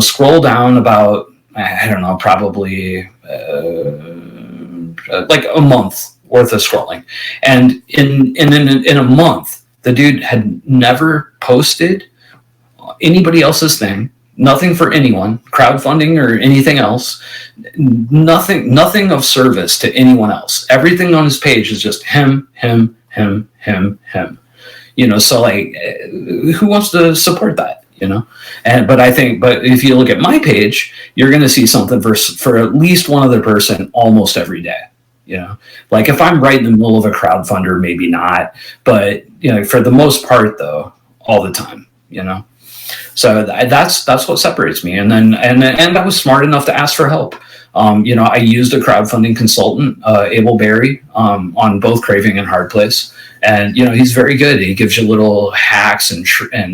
scroll down about, I don't know, probably like a month worth of scrolling. And in a month, the dude had never posted anybody else's thing, nothing for anyone, crowdfunding or anything else, nothing of service to anyone else. Everything on his page is just him. So like, who wants to support that? But if you look at my page, you're going to see something for at least one other person almost every day. Like if I'm right in the middle of a crowdfunder, maybe not, but for the most part though, all the time. So that's what separates me. And I was smart enough to ask for help. I used a crowdfunding consultant, Abel Berry, on both Craving and Hard Place. And, he's very good. He gives you little hacks and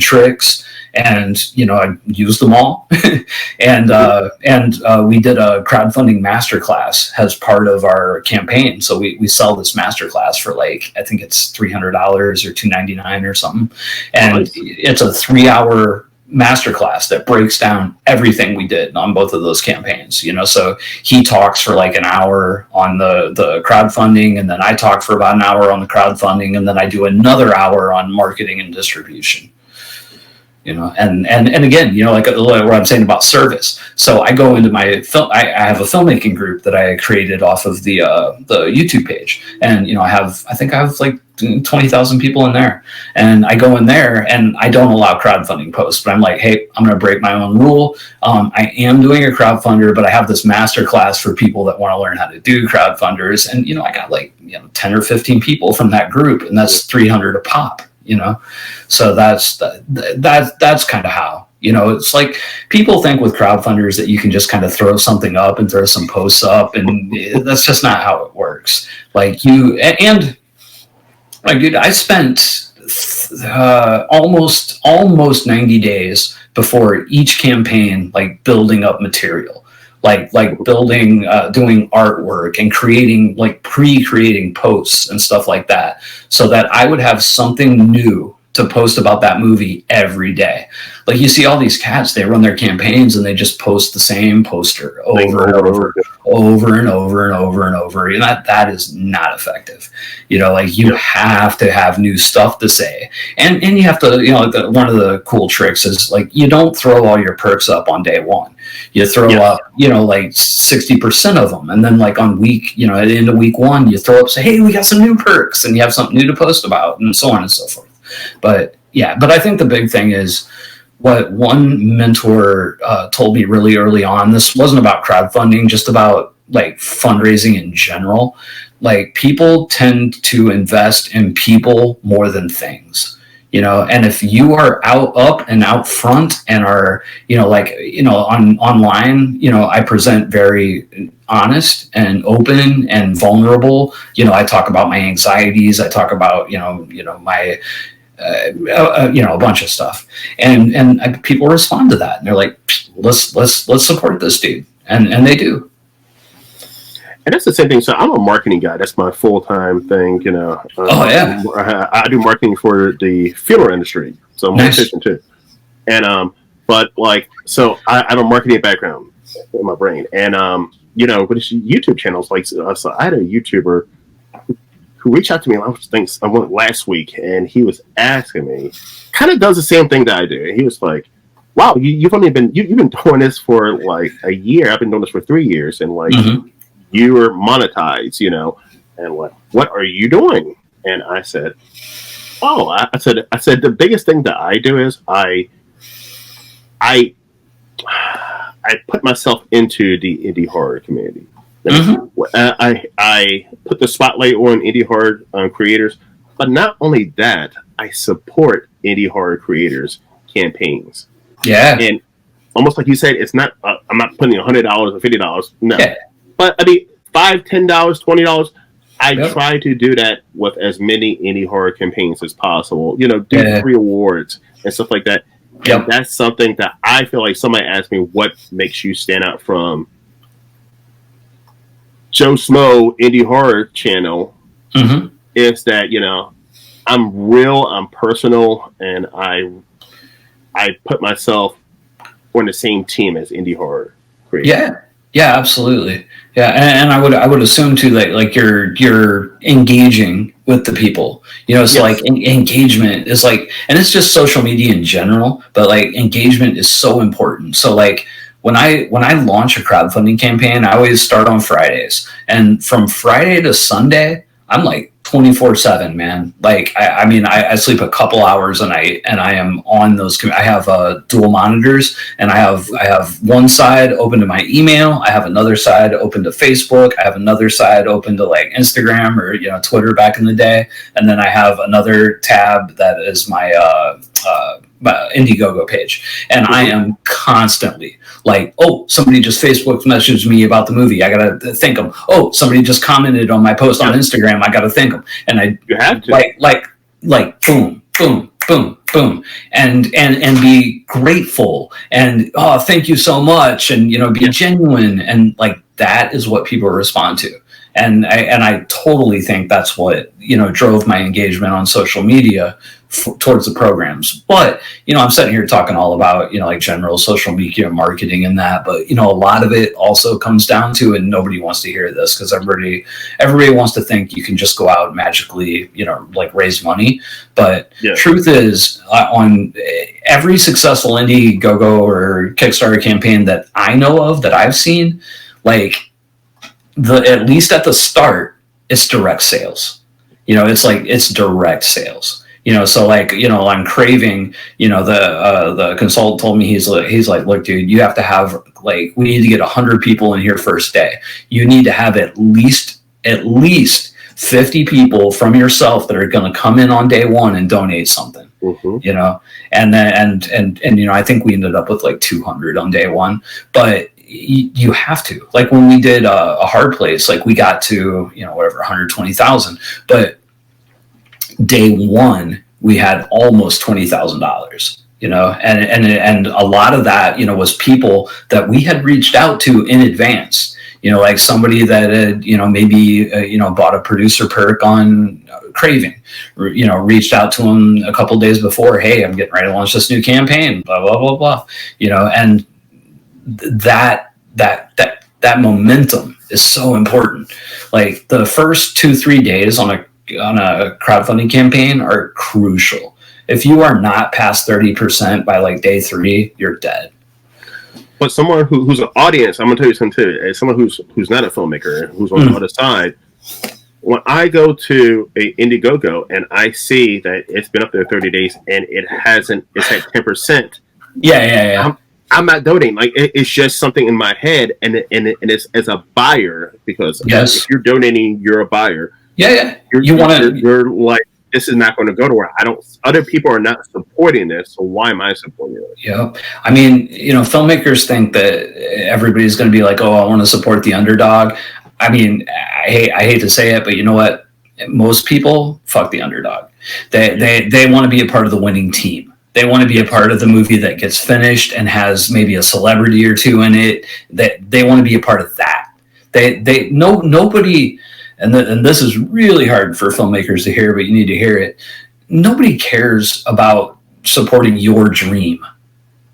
tricks. And, I used them all. and we did a crowdfunding masterclass as part of our campaign. So we sell this masterclass for like, I think it's $300 or $299 or something. And nice. It's a 3-hour masterclass that breaks down everything we did on both of those campaigns. So he talks for like an hour on the crowdfunding, and then I talk for about an hour on the crowdfunding, and then I do another hour on marketing and distribution. And again, like what I'm saying about service. So I go into my film. I have a filmmaking group that I created off of the YouTube page, and I think I have like 20,000 people in there, and I go in there and I don't allow crowdfunding posts, but I'm like, hey, I'm going to break my own rule. I am doing a crowdfunder, but I have this master class for people that want to learn how to do crowdfunders, and I got like 10 or 15 people from that group, and that's 300 a pop. So that's kind of how, it's like people think with crowdfunders that you can just kind of throw something up and throw some posts up, and that's just not how it works. Like dude, I spent almost 90 days before each campaign, like building up material. Like building, doing artwork and creating, like pre-creating posts and stuff like that, so that I would have something new to post about that movie every day. Like you see all these cats, they run their campaigns and they just post the same poster over and over. And that is not effective. Like you have to have new stuff to say. And you have to, one of the cool tricks is like, you don't throw all your perks up on day one. You throw up, like 60% of them. And then like on week, at the end of week one, you throw up, say, hey, we got some new perks, and you have something new to post about, and so on and so forth. But I think the big thing is what one mentor told me really early on. This wasn't about crowdfunding, just about like fundraising in general. Like people tend to invest in people more than things. And if you are up and out front and are, online, I present very honest and open and vulnerable. I talk about my anxieties. I talk about, my, a bunch of stuff, and people respond to that, and they're like, let's support this dude, and they do. And that's the same thing. So I'm a marketing guy. That's my full-time thing, I do marketing for the funeral industry, so I'm a musician too. And but like, so I have a marketing background in my brain, and but it's YouTube channels. Like, so I had a YouTuber who reached out to me I went last week, and he was asking me, kind of does the same thing that I do. And he was like, wow, you've been doing this for like a year. I've been doing this for 3 years, and like you are monetized, and what are you doing? And I said, I said the biggest thing that I do is I put myself into the indie horror community. I put the spotlight on indie horror creators, but not only that, I support indie horror creators' campaigns. Yeah, and almost like you said, it's not. I'm not putting $100 or $50. No, but I mean $5, $10, $20. I try to do that with as many indie horror campaigns as possible. Do free awards and stuff like that. And that's something that I feel like somebody asked me, what makes you stand out from Joe Smo indie horror channel, is that, I'm real, I'm personal, and I put myself on the same team as indie horror creators. Yeah, absolutely. Yeah, and I would assume too that like you're engaging with the people. You know, so like engagement is like, and it's just social media in general, but like engagement is so important. So like when I launch a crowdfunding campaign, I always start on Fridays, and from Friday to Sunday, I'm like 24/7, man. Like I mean, I sleep a couple hours and I am on those. I have dual monitors, and I have one side open to my email. I have another side open to Facebook. I have another side open to like Instagram or Twitter back in the day, and then I have another tab that is my Indiegogo page, and I am constantly like, oh, somebody just Facebook messaged me about the movie, I gotta thank them. Oh, somebody just commented on my post on Instagram, I gotta thank them. And you have to like boom, boom, boom, boom, and be grateful, and oh, thank you so much, and be genuine, and like that is what people respond to. And I totally think that's what drove my engagement on social media towards the programs. But I'm sitting here talking all about like general social media marketing and that, but a lot of it also comes down to, and nobody wants to hear this because everybody wants to think you can just go out and magically like raise money. But truth is, on every successful Indiegogo or Kickstarter campaign that I know of, that I've seen, like at least at the start, it's direct sales. It's direct sales. So like, on CRAVING, the consultant told me, he's like, look, dude, you have to have we need to get 100 people in here first day. You need to have at least 50 people from yourself that are going to come in on day one and donate something, and then, and I think we ended up with like 200 on day one, but you have to, like when we did a hard place, like we got to, whatever, 120,000, but day one we had almost $20,000, and a lot of that was people that we had reached out to in advance, like somebody that had maybe bought a producer perk on CRAVING, reached out to him a couple days before, hey, I'm getting ready to launch this new campaign, blah blah blah blah, and that momentum is so important. Like the first 2-3 days on a crowdfunding campaign are crucial. If you are not past 30% by like day 3, you're dead. But someone who's an audience, I'm gonna tell you something too. As someone who's not a filmmaker, who's on the other side, when I go to a Indiegogo and I see that it's been up there 30 days and it's at 10%. Yeah. I'm not donating. Like it's just something in my head, and it's as a buyer, because if you're donating, you're a buyer. Yeah. You're like, this is not going to go to where other people are not supporting this, so why am I supporting it? Yeah. I mean, filmmakers think that everybody's going to be like, oh, I want to support the underdog. I mean, I hate to say it, but you know what? Most people fuck the underdog. They want to be a part of the winning team. They want to be a part of the movie that gets finished and has maybe a celebrity or two in it. They want to be a part of that. Nobody. And this is really hard for filmmakers to hear, but you need to hear it. Nobody cares about supporting your dream.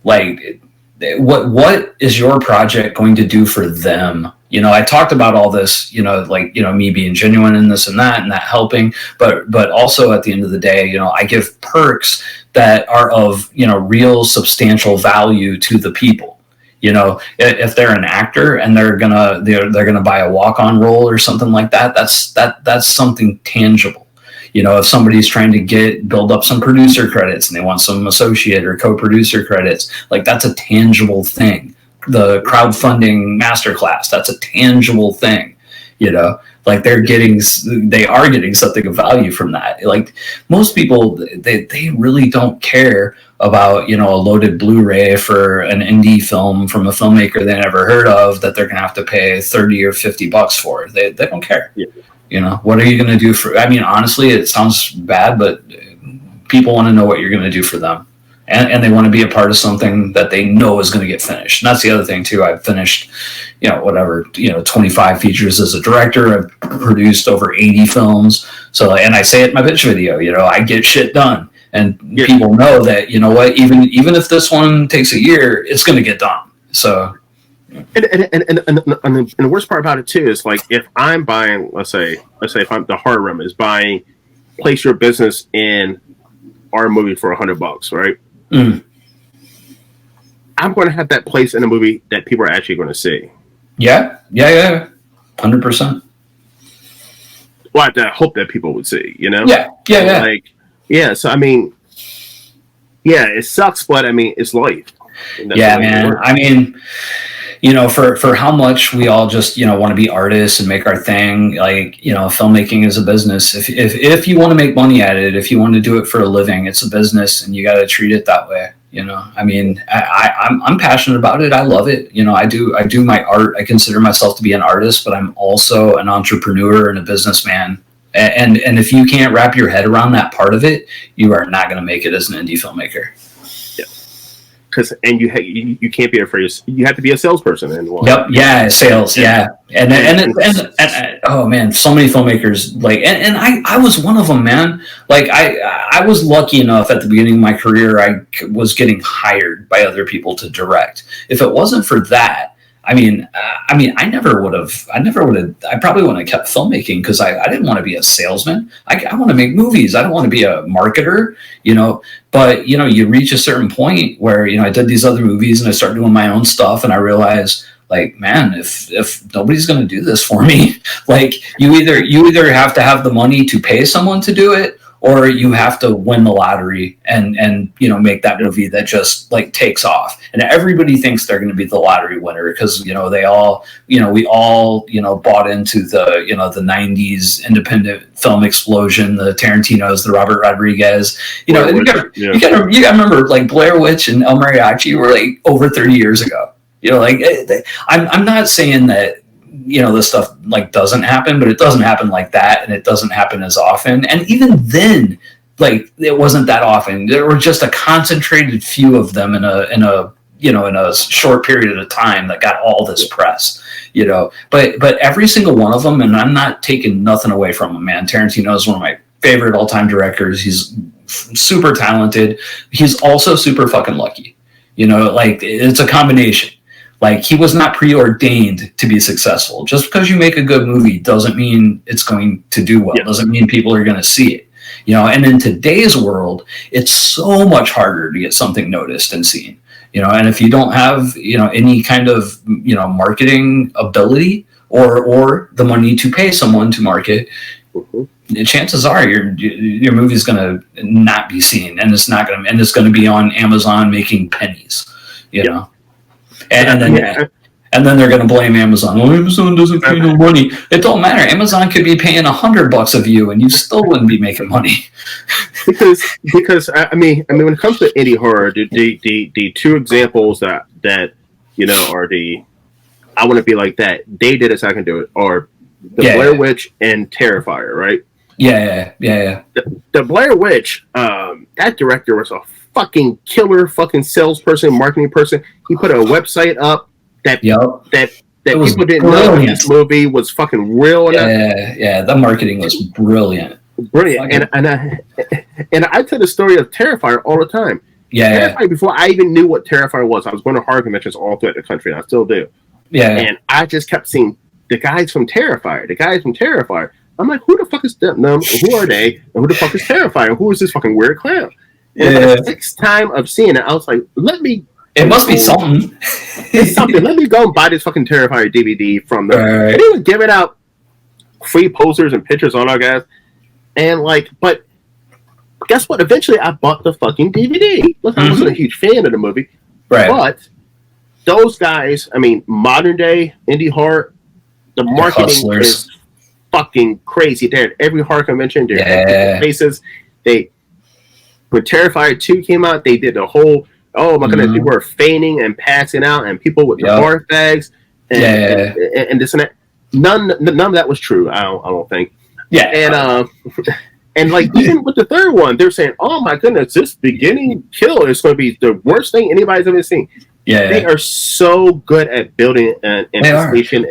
Like, what is your project going to do for them? I talked about all this, me being genuine in this and that helping, but also at the end of the day, I give perks that are of, real substantial value to the people. If they're an actor and they're gonna buy a walk-on role or something like that, that's something tangible. If somebody's trying to build up some producer credits and they want some associate or co-producer credits, like that's a tangible thing. The crowdfunding masterclass, that's a tangible thing. Like they are getting something of value from that. Like most people, they really don't care about, a loaded Blu-ray for an indie film from a filmmaker they never heard of that they're going to have to pay $30 or $50 for. They don't care. Yeah. What are you going to do for, I mean, honestly, it sounds bad, but people want to know what you're going to do for them. And they want to be a part of something that they know is going to get finished. And that's the other thing too. I've finished, 25 features as a director. I've produced over 80 films. So, and I say it in my pitch video, I get shit done. and people know that, you know what, even if this one takes a year, it's going to get done. So, and the worst part about it too is like if I'm buying, let's say if I'm the Horror Room is buying, place your business in our movie for $100, right? Mm. I'm going to have that place in a movie that people are actually going to see. Yeah, 100%. Well, I hope that people would see, you know? Yeah. Like, yeah, so I mean, yeah, it sucks, but I mean, it's life. Yeah, man. I mean, you know, for how much we all just, you know, want to be artists and make our thing, like, you know, filmmaking is a business. If you want to make money at it, if you want to do it for a living, it's a business, and you got to treat it that way. You know, I mean, I'm passionate about it. I love it. You know, I do my art. I consider myself to be an artist, but I'm also an entrepreneur and a businessman. And if you can't wrap your head around that part of it, you are not going to make it as an indie filmmaker. And you can't be afraid. You have to be a salesperson. Yep. Yeah. Sales. Yeah. And oh man, so many filmmakers and I was one of them, man. Like I was lucky enough at the beginning of my career, I was getting hired by other people to direct. If it wasn't for that, I probably wouldn't have kept filmmaking, because I didn't want to be a salesman. I want to make movies. I don't want to be a marketer, you know. But, you know, you reach a certain point where, you know, I did these other movies and I started doing my own stuff, and I realized, like, man, if nobody's going to do this for me, like, you either have to have the money to pay someone to do it, or you have to win the lottery and you know, make that movie that just like takes off. And everybody thinks they're going to be the lottery winner because, you know, we all, you know, bought into the, you know, the 90s independent film explosion, the Tarantinos, the Robert Rodriguez, you know, you gotta remember, like, Blair Witch and El Mariachi were like over 30 years ago. You know, like, I'm not saying that, you know, this stuff like doesn't happen, but it doesn't happen like that, and it doesn't happen as often. And even then, like, it wasn't that often. There were just a concentrated few of them in a short period of time that got all this press, you know. But every single one of them, and I'm not taking nothing away from him, man. Tarantino is one of my favorite all-time directors. He's super talented. He's also super fucking lucky. You know, like, it's a combination. Like, he was not preordained to be successful. Just because you make a good movie doesn't mean it's going to do well. Doesn't mean people are going to see it. You know, and in today's world, it's so much harder to get something noticed and seen. You know, and if you don't have, you know, any kind of, you know, marketing ability or the money to pay someone to market, chances are your movie is going to not be seen, and it's going to be on Amazon making pennies. You know. And then they're going to blame Amazon. Well, Amazon doesn't pay no money. It don't matter. Amazon could be paying $100 of you, and you still wouldn't be making money. because I mean, when it comes to indie horror, the two examples that you know are the I want to be like that. They did it, so I can do it. Or the Blair Witch and Terrifier, right? Yeah. The Blair Witch, that director was a fucking killer, fucking salesperson, marketing person. He put a website up that people didn't know this movie was fucking real enough. Yeah, the marketing was brilliant. And I tell the story of Terrifier all the time. Terrifier, before I even knew what Terrifier was, I was going to horror conventions all throughout the country, and I still do. And I just kept seeing the guys from Terrifier. I'm like, who the fuck is them? Who are they? And who the fuck is Terrifier? Who is this fucking weird clown? And the sixth time of seeing it, I was like, it must be something. It's something. Let me go and buy this fucking Terrifier DVD from them. Right. And they were giving out free posters and pictures on our guys. And like, but guess what? Eventually I bought the fucking DVD. Look, I wasn't a huge fan of the movie. Right. But those guys, I mean, modern day indie horror, the marketing is fucking crazy. They're at every horror convention. They're at faces. When Terrifier 2 came out, they did a whole, oh my goodness, people were fainting and passing out, and people with the barf bags and this and that. None of that was true. I don't think. And like, even with the third one, they're saying, oh my goodness, this beginning kill is going to be the worst thing anybody's ever seen. They are so good at building an anticipation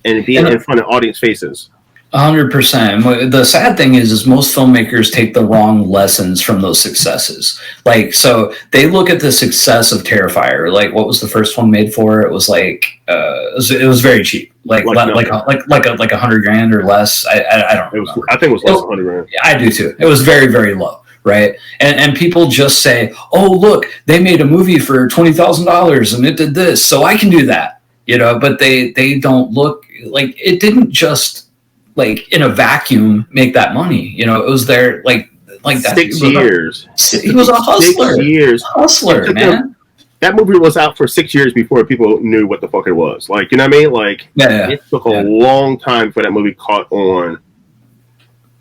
and being in front of audience faces. 100%. The sad thing is most filmmakers take the wrong lessons from those successes. Like, so they look at the success of Terrifier. Like, what was the first one made for? It was like, it was very cheap. Like $100,000 or less. I don't remember. I think it was less than $100,000. I do too. It was very, very low. Right. And people just say, oh, look, they made a movie for $20,000 and it did this, so I can do that, but they don't look like it didn't just like in a vacuum make that money. It was there like that. 6 years. He was a hustler. 6 years. Hustler, man. That movie was out for 6 years before people knew what the fuck it was. Like, you know what I mean? Like, it took a long time for that movie caught on.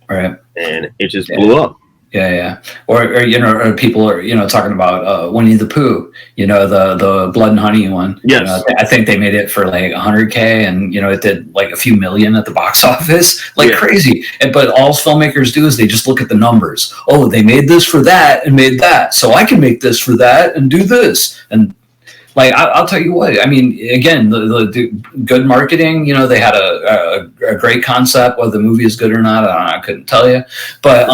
Right. And it just blew up. Yeah. Or or people are, talking about Winnie the Pooh, the Blood and Honey one. Yes. I think they made it for like $100K and, it did like a few million at the box office, like crazy. But all filmmakers do is they just look at the numbers. Oh, they made this for that and made that, so I can make this for that and do this. And like, I'll tell you what, I mean, again, the good marketing, they had a great concept. Whether the movie is good or not, I couldn't tell you. But,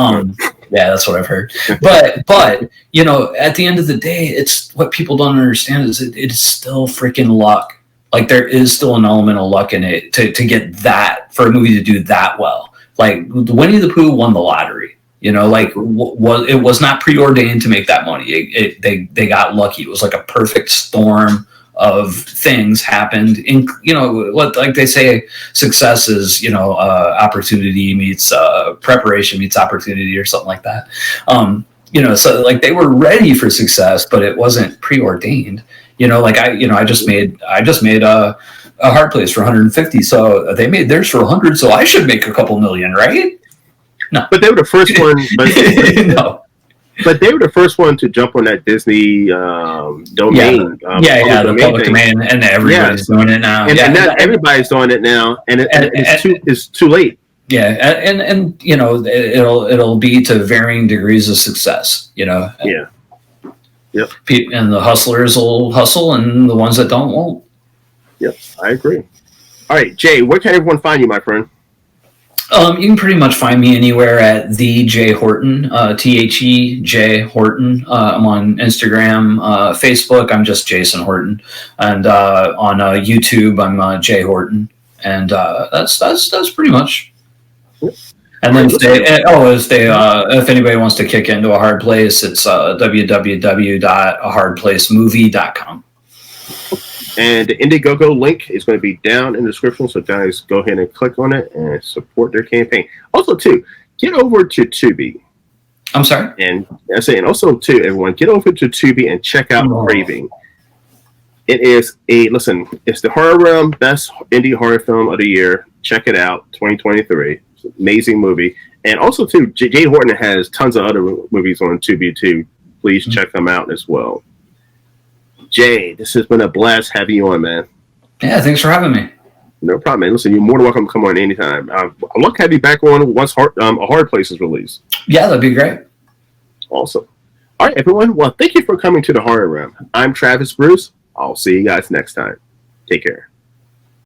yeah, that's what I've heard. But at the end of the day, it's what people don't understand is it's still freaking luck. Like, there is still an element of luck in it to get that, for a movie to do that well. Like, Winnie the Pooh won the lottery. It was not preordained to make that money. They got lucky. It was like a perfect storm of things happened. In what, like they say, success is opportunity meets preparation meets opportunity, or something like that. So like they were ready for success, but it wasn't preordained. Like I just made a Hard Place for 150, so they made theirs for 100, so I should make a couple million, right? No, but they were the first one. No. But they were the first one to jump on that Disney domain. The public domain, and everybody's doing it now. And now everybody's doing it now, and it's too late. Yeah, and it'll be to varying degrees of success. Yeah. Yep. And the hustlers will hustle, and the ones that don't won't. Yep, I agree. All right, Jay, where can everyone find you, my friend? You can pretty much find me anywhere at the J Horton, THEJ Horton. I'm on Instagram, Facebook. I'm just Jason Horton, and on YouTube, I'm J Horton, and that's pretty much. And then if anybody wants to kick into A Hard Place, it's www.ahardplacemovie.com. And the Indiegogo link is going to be down in the description, so guys, go ahead and click on it and support their campaign. Also, too, get over to Tubi. I'm sorry? And I say, and also, too, everyone, get over to Tubi and check out CRAVING. It is it's the Horror Realm Best Indie Horror Film of the Year. Check it out, 2023. It's an amazing movie. And also, too, Jay Horton has tons of other movies on Tubi, too. Please check them out as well. Jay, this has been a blast having you on, man. Yeah, thanks for having me. No problem, man. Listen, you're more than welcome to come on anytime. I'd love to have you back on once A Hard Place is released. Yeah, that'd be great. Awesome. All right, everyone. Well, thank you for coming to the Horror Realm. I'm Travis Bruce. I'll see you guys next time. Take care.